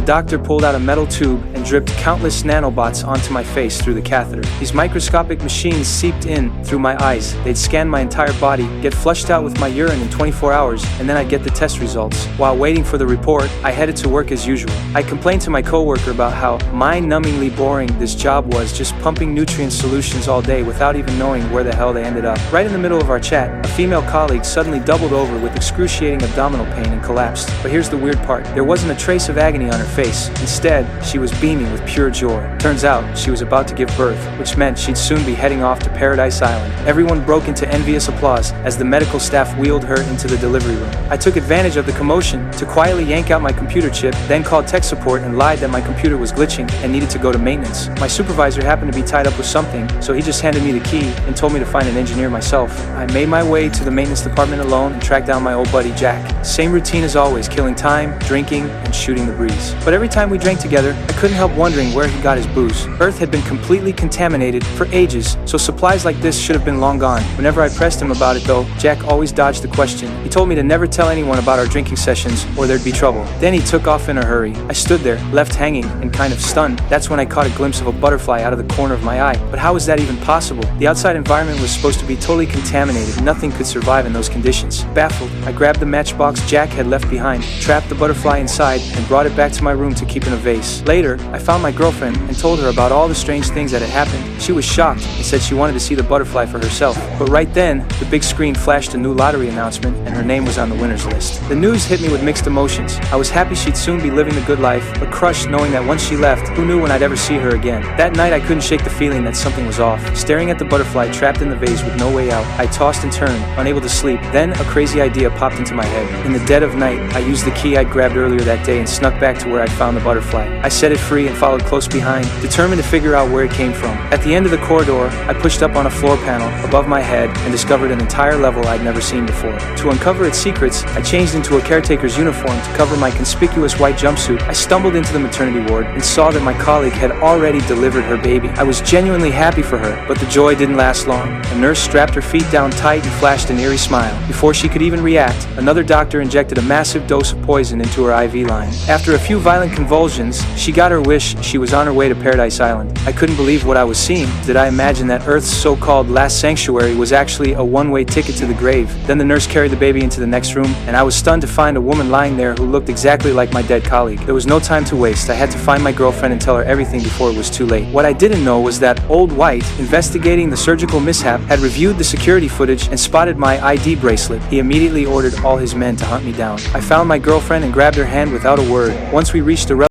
doctor pulled out a metal tube and dripped countless nanobots onto my face through the catheter. These microscopic machines seeped in through my eyes. They'd scan my entire body, get flushed out with my urine in 24 hours, and then I'd get the test results. While waiting for the report, I headed to work as usual. I complained to my coworker about how mind-numbingly boring this job was, just pumping nutrient solutions all day without even knowing where the hell they ended up. Right in the middle of our chat, a female colleague suddenly doubled over with excruciating abdominal pain and collapsed. But here's the weird part. There wasn't a trace of agony on her face. Instead, she was beaming with pure joy. Turns out, she was about to give birth, which meant she'd soon be heading off to Paradise Island. Everyone broke into envious applause as the medical staff wheeled her into the delivery room. I took advantage of the commotion to quietly yank out my computer chip, then called tech support and lied that my computer was glitching and needed to go to maintenance. My supervisor happened to be tied up with something, so he just handed me the key and told me to find an engineer myself. I made my way to the maintenance department alone and tracked down my old buddy Jack. Same routine as always, killing time, drinking, and shooting the breeze. But every time we drank together, I couldn't help wondering where he got his booze. Earth had been completely contaminated for ages, so supplies like this should have been long gone. Whenever I pressed him about it though, Jack always dodged the question. He told me to never tell anyone about our drinking sessions or there'd be trouble. Then he took off in a hurry. I stood there, left hanging and kind of stunned. That's when I caught a glimpse of a butterfly out of the corner of my eye. But how was that even possible? The outside environment was supposed to be totally contaminated. Nothing could survive in those conditions. Baffled, I grabbed the matchbox Jack had left behind, trapped the butterfly inside, and brought it back to my room to keep in a vase. Later, I found my girlfriend and told her about all the strange things that had happened. She was shocked and said she wanted to see the butterfly for herself. But right then, the big screen flashed a new lottery announcement and her name was on the winner's list. The news hit me with mixed emotions. I was happy she'd soon be living the good life, but crushed knowing that once she left, who knew when I'd ever see her again. That night I couldn't shake the feeling that something was off. Staring at the butterfly trapped in the vase with no way out, I tossed and turned, unable to sleep. Then a crazy idea popped into my head. In the dead of night, I used the key I'd grabbed earlier that day and snuck back to where I'd found the butterfly. I set it free and followed close behind, determined to figure out where it came from. At the end of the corridor, I pushed up on a floor panel above my head and discovered an entire level I'd never seen before. To uncover its secrets, I changed into a caretaker's uniform to cover my conspicuous white jumpsuit. I stumbled into the maternity ward and saw that my colleague had already delivered her baby. I was genuinely happy for her, but the joy didn't last long. A nurse strapped her feet down tight and flashed an eerie smile. Before she could even react, another doctor injected a massive dose of poison into her IV line. After a few violent convulsions, she got her wish. She was on her way to Paradise Island. I couldn't believe what I was seeing. Did I imagine that Earth's so-called last sanctuary was actually a one-way ticket to the grave? Then the nurse carried the baby into the next room, and I was stunned to find a woman lying there who looked exactly like my dead colleague. There was no time to waste. I had to find my girlfriend and tell her everything before it was too late. What I didn't know was that Old White, investigating the surgical mishap, had reviewed the security footage and spotted my ID bracelet. He immediately ordered all his men to hunt me down. I found my girlfriend and grabbed her hand without a word. Once we reached the